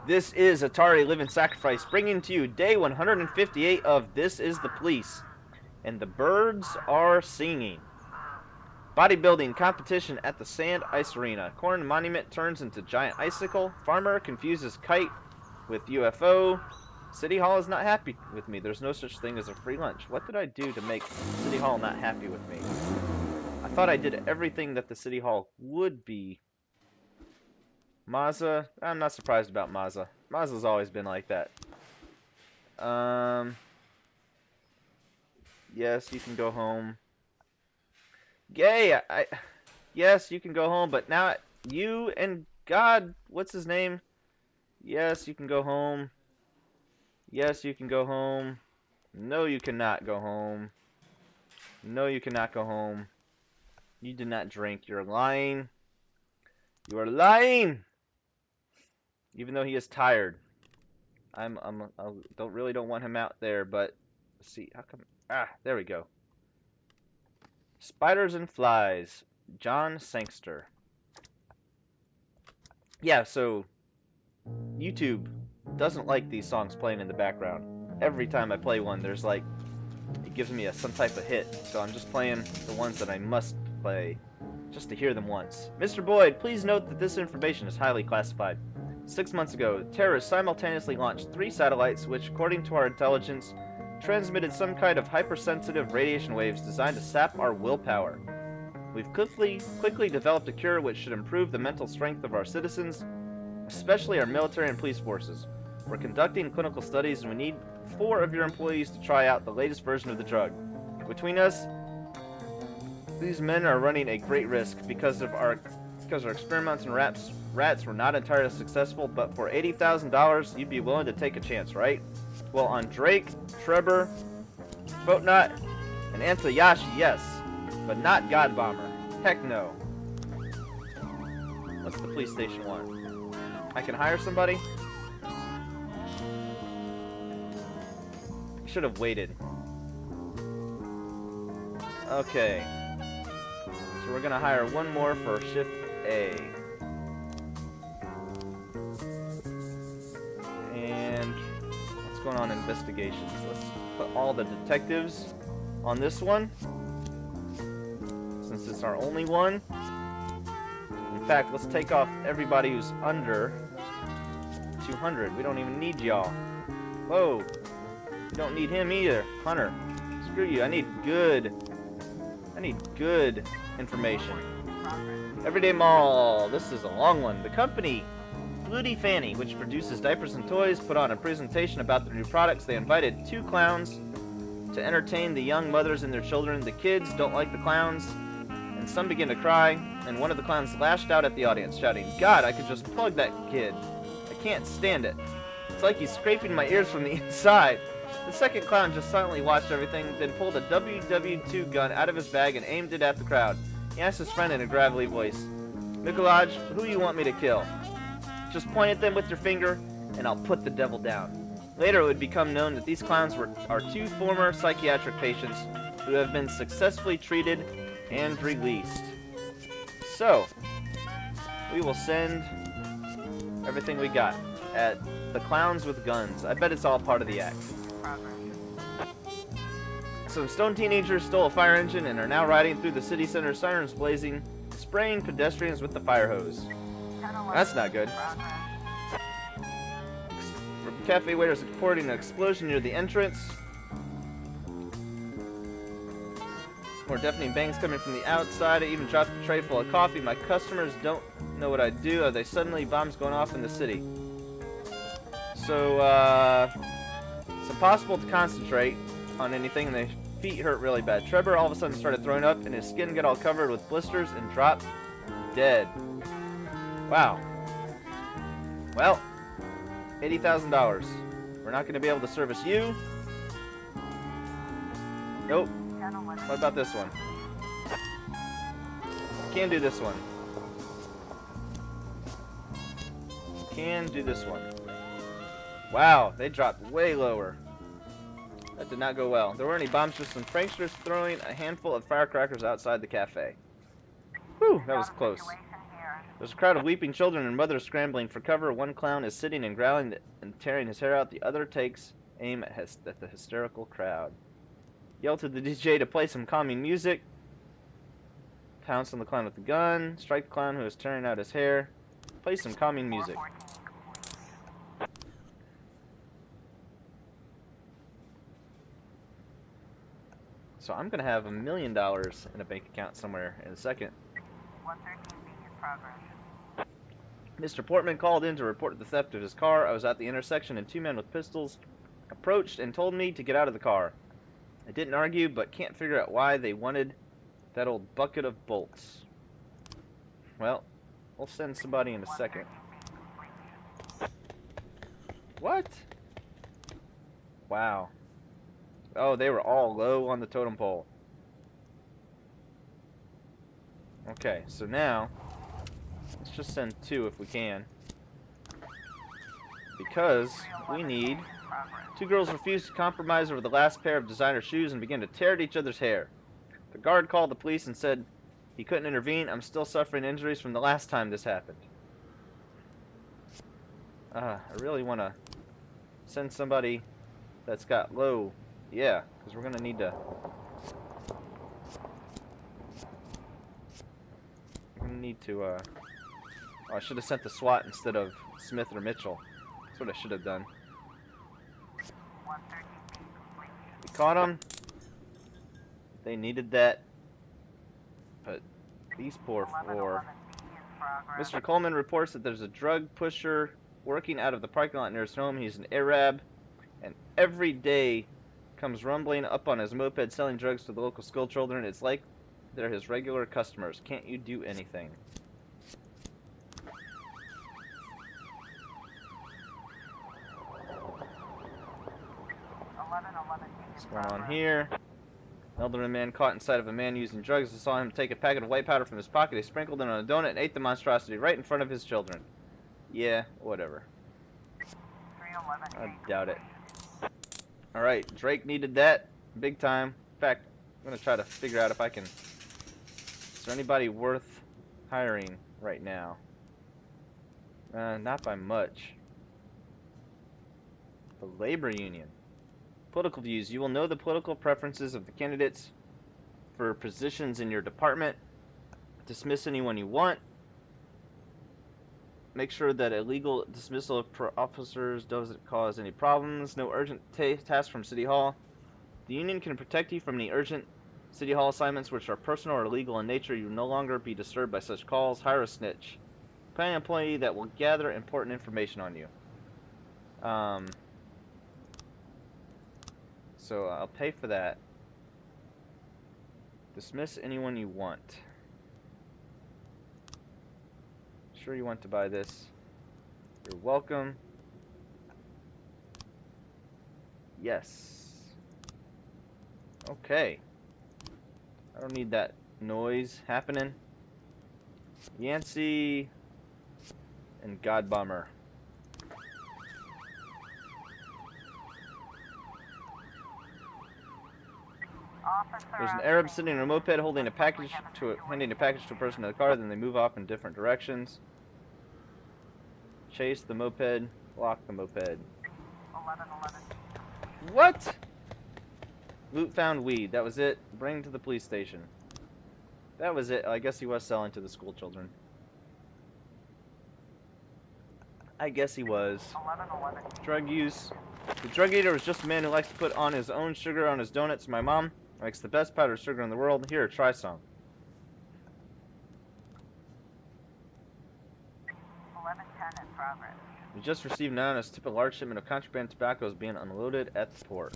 This is Etari Live and Sacrifice, bringing to you day 158 of This is the Police. And the birds are singing. Bodybuilding competition at the Sand Ice Arena. Corn monument turns into giant icicle. Farmer confuses kite with UFO. City Hall is not happy with me. There's no such thing as a free lunch. What did I do to make City Hall not happy with me? I thought I did everything that the City Hall would be. Mazza, I'm not surprised about Mazza. Mazza's always been like that. Yes, you can go home. Gay, yes, you can go home, but now you and God, what's his name? Yes, you can go home. Yes, you can go home. No, you cannot go home. No, you cannot go home. You did not drink. You're lying. You are lying. Even though he is tired. I don't want him out there, but let's see, how come? There we go. Spiders and Flies, John Sangster. Yeah, so YouTube doesn't like these songs playing in the background. Every time I play one, there's like, it gives me some type of hit. So I'm just playing the ones that I must play, just to hear them once. Mr. Boyd, please note that this information is highly classified. 6 months ago, terrorists simultaneously launched 3 satellites which, according to our intelligence, transmitted some kind of hypersensitive radiation waves designed to sap our willpower. We've quickly developed a cure which should improve the mental strength of our citizens, especially our military and police forces. We're conducting clinical studies and we need 4 of your employees to try out the latest version of the drug. Between us, these men are running a great risk because our experiments in rats were not entirely successful, but for $80,000, you'd be willing to take a chance, right? Well, on Drake, Trevor, Boatnot, and Antayashi, yes, but not Godbomber. Heck no. What's the police station want? I can hire somebody? I should have waited. Okay. So we're gonna hire one more for shift A. And what's going on in investigations? Let's put all the detectives on this one, since it's our only one. In fact, let's take off everybody who's under 200. We don't even need y'all. Whoa. We don't need him either. Hunter. Screw you. I need good information. Everyday Mall. This is a long one. The company Flutie Fanny, which produces diapers and toys, put on a presentation about their new products. They invited 2 clowns to entertain the young mothers and their children. The kids don't like the clowns, and some begin to cry, and one of the clowns lashed out at the audience, shouting, "God, I could just plug that kid. I can't stand it. It's like he's scraping my ears from the inside." The second clown just silently watched everything, then pulled a WW2 gun out of his bag and aimed it at the crowd. He asked his friend in a gravelly voice, "Mikolaj, who you want me to kill? Just point at them with your finger, and I'll put the devil down." Later it would become known that these clowns are 2 former psychiatric patients who have been successfully treated and released. So, we will send everything we got at the clowns with guns. I bet it's all part of the act. Some stone teenagers stole a fire engine and are now riding through the city center, sirens blazing, spraying pedestrians with the fire hose. That's not good. Cafe waiters reporting an explosion near the entrance. More deafening bangs coming from the outside. I even dropped a tray full of coffee. My customers don't know what I do. Are they suddenly bombs going off in the city? So, it's impossible to concentrate on anything, and their feet hurt really bad. Trevor all of a sudden started throwing up, and his skin got all covered with blisters and dropped dead. Wow. Well, $80,000. We're not going to be able to service you. Nope. What about this one? Can do this one. Can do this one. Wow, they dropped way lower. That did not go well. There weren't any bombs, just some pranksters throwing a handful of firecrackers outside the cafe. Whew, that was close. There's a crowd of weeping children and mothers scrambling for cover. One clown is sitting and growling and tearing his hair out. The other takes aim at the hysterical crowd. Yell to the DJ to play some calming music. Pounce on the clown with the gun. Strike the clown who is tearing out his hair. Play some calming music. So I'm going to have $1 million in a bank account somewhere in a second. 113B in progress. Mr. Portman called in to report the theft of his car. I was at the intersection and two men with pistols approached and told me to get out of the car. I didn't argue, but can't figure out why they wanted that old bucket of bolts. Well, we'll send somebody in a second. What? Wow. Oh, they were all low on the totem pole. Okay, so now let's just send 2 if we can. Because we need... 2 girls refused to compromise over the last pair of designer shoes and began to tear at each other's hair. The guard called the police and said he couldn't intervene. I'm still suffering injuries from the last time this happened. I really want to send somebody that's got low... Yeah, because we're going to need to... Oh, I should have sent the SWAT instead of Smith or Mitchell. That's what I should have done. We caught them. They needed that. But these poor 4. Mr. Coleman reports that there's a drug pusher working out of the parking lot near his home. He's an Arab, and every day comes rumbling up on his moped selling drugs to the local school children. It's like they're his regular customers. Can't you do anything? What's going on here? An elderly man caught inside of a man using drugs. I saw him take a packet of white powder from his pocket. He sprinkled it on a donut and ate the monstrosity right in front of his children. Yeah, whatever. I doubt it. Alright, Drake needed that big time. In fact, I'm going to try to figure out if I can... Is there anybody worth hiring right now? Not by much. The labor union. Political views. You will know the political preferences of the candidates for positions in your department. Dismiss anyone you want. Make sure that illegal dismissal of officers doesn't cause any problems. No urgent tasks from City Hall. The union can protect you from any urgent City Hall assignments which are personal or illegal in nature. You will no longer be disturbed by such calls. Hire a snitch. Find an employee that will gather important information on you. So I'll pay for that. Dismiss anyone you want. Sure you want to buy this. You're welcome. Yes. Okay. I don't need that noise happening. Yancey and Godbomber. There's an Arab sitting on a moped holding a package handing a package to a person in the car, then they move off in different directions. Chase the moped, lock the moped. 1111. What? Loot found weed. That was it. Bring to the police station. That was it. I guess he was selling to the school children. I guess he was. 1111. Drug use. The drug eater was just a man who likes to put on his own sugar on his donuts. My mom makes the best powdered sugar in the world. Here, try some. 1110 in progress. We just received an anonymous tip. A large shipment of contraband tobacco is being unloaded at the port.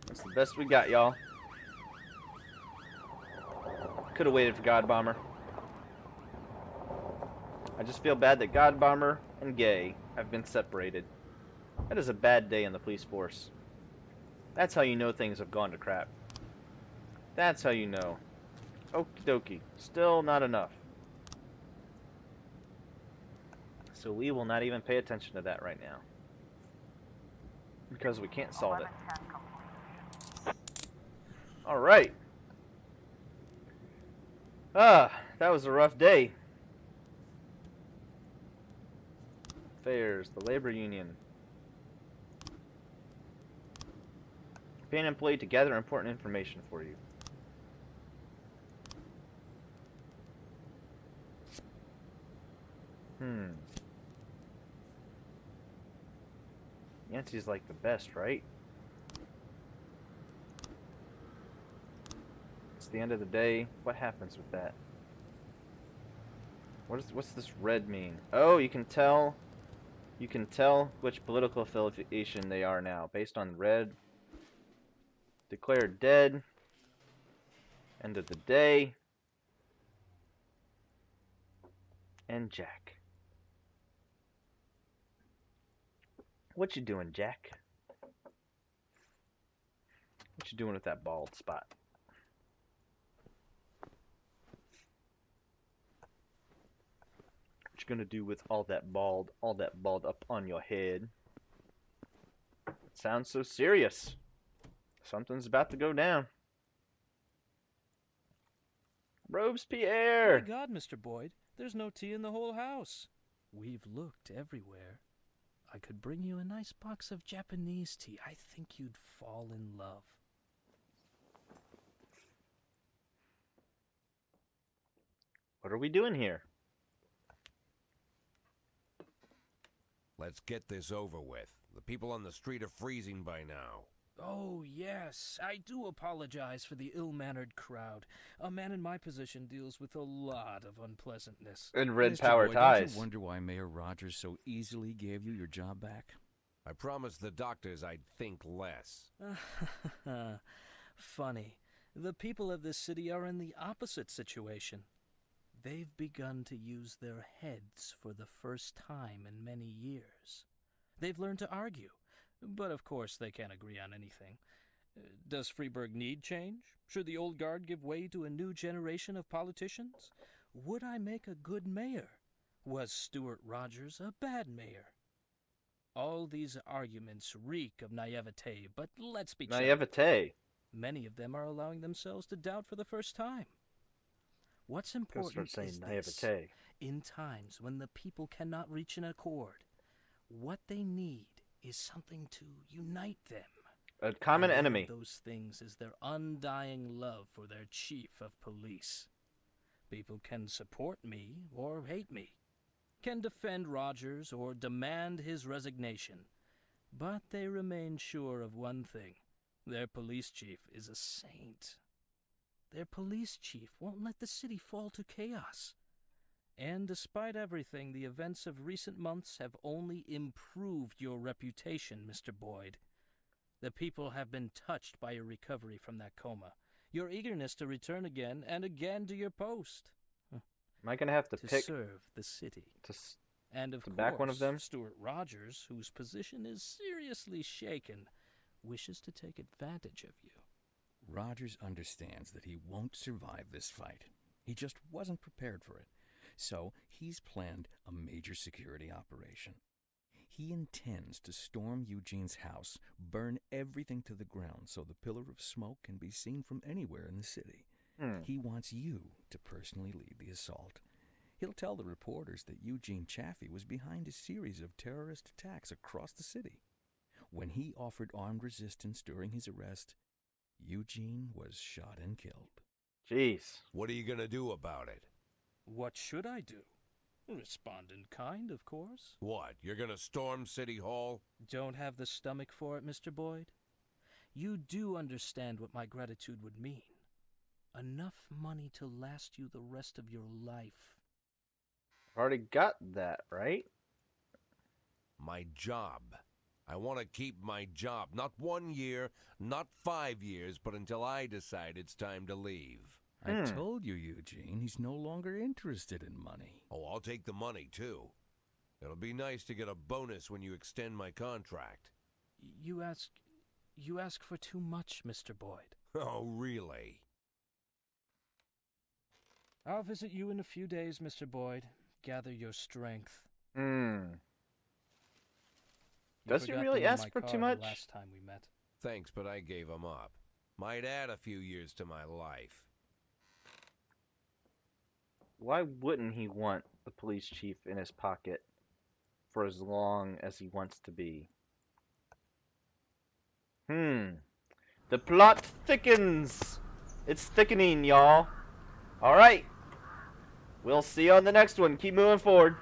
That's the best we got, y'all. Could have waited for Godbomber. I just feel bad that Godbomber and Gay have been separated. That is a bad day in the police force. That's how you know things have gone to crap. That's how you know. Okie dokie. Still not enough. So we will not even pay attention to that right now. Because we can't solve it. 1110 complete. Alright. That was a rough day. Fairs, the labor union. Pay an employee to gather important information for you. Yancey's like the best, right? It's the end of the day. What happens with that? What's this red mean? Oh, you can tell which political affiliation they are now based on red. Declared dead. End of the day. And Jack. What you doing, Jack? What you doing with that bald spot? What you gonna do with all that bald up on your head? It sounds so serious. Something's about to go down. Robespierre! My God, Mr. Boyd, there's no tea in the whole house. We've looked everywhere. I could bring you a nice box of Japanese tea. I think you'd fall in love. What are we doing here? Let's get this over with. The people on the street are freezing by now. Oh, yes. I do apologize for the ill-mannered crowd. A man in my position deals with a lot of unpleasantness. And red Mr. power Boyd, ties. Don't you wonder why Mayor Rogers so easily gave you your job back? I promised the doctors I'd think less. Funny. The people of this city are in the opposite situation. They've begun to use their heads for the first time in many years. They've learned to argue, but of course they can't agree on anything. Does Freeburg need change? Should the old guard give way to a new generation of politicians? Would I make a good mayor? Was Stuart Rogers a bad mayor? All these arguments reek of naivete, but let's be frank. Naivete. Many of them are allowing themselves to doubt for the first time. What's important Start saying is this: naivete. in times when the people cannot reach an accord, what they need is something to unite them. A common And one enemy. of those things is their undying love for their chief of police. People can support me or hate me, can defend Rogers or demand his resignation, but they remain sure of one thing: their police chief is a saint. Their police chief won't let the city fall to chaos. And despite everything, the events of recent months have only improved your reputation, Mr. Boyd. The people have been touched by your recovery from that coma, your eagerness to return again and again to your post. Am I gonna have to pick serve the city? And of course, back one of them? Stuart Rogers, whose position is seriously shaken, wishes to take advantage of you. Rogers understands that he won't survive this fight. He just wasn't prepared for it. So he's planned a major security operation. He intends to storm Eugene's house, burn everything to the ground so the pillar of smoke can be seen from anywhere in the city. He wants you to personally lead the assault. He'll tell the reporters that Eugene Chaffee was behind a series of terrorist attacks across the city. When he offered armed resistance during his arrest, Eugene was shot and killed. Jeez. What are you gonna do about it? What should I do? Respond in kind, of course. What, you're gonna storm City Hall? Don't have the stomach for it, Mr. Boyd? You do understand what my gratitude would mean. Enough money to last you the rest of your life. Already got that, right? My job. I want to keep my job. Not 1 year, not 5 years, but until I decide it's time to leave. I told you, Eugene, he's no longer interested in money. Oh, I'll take the money, too. It'll be nice to get a bonus when you extend my contract. You ask for too much, Mr. Boyd. Oh, really? I'll visit you in a few days, Mr. Boyd. Gather your strength. Does he really ask for too much? Last time we met. Thanks, but I gave him up. Might add a few years to my life. Why wouldn't he want the police chief in his pocket for as long as he wants to be? The plot thickens. It's thickening, y'all. Alright. We'll see you on the next one. Keep moving forward.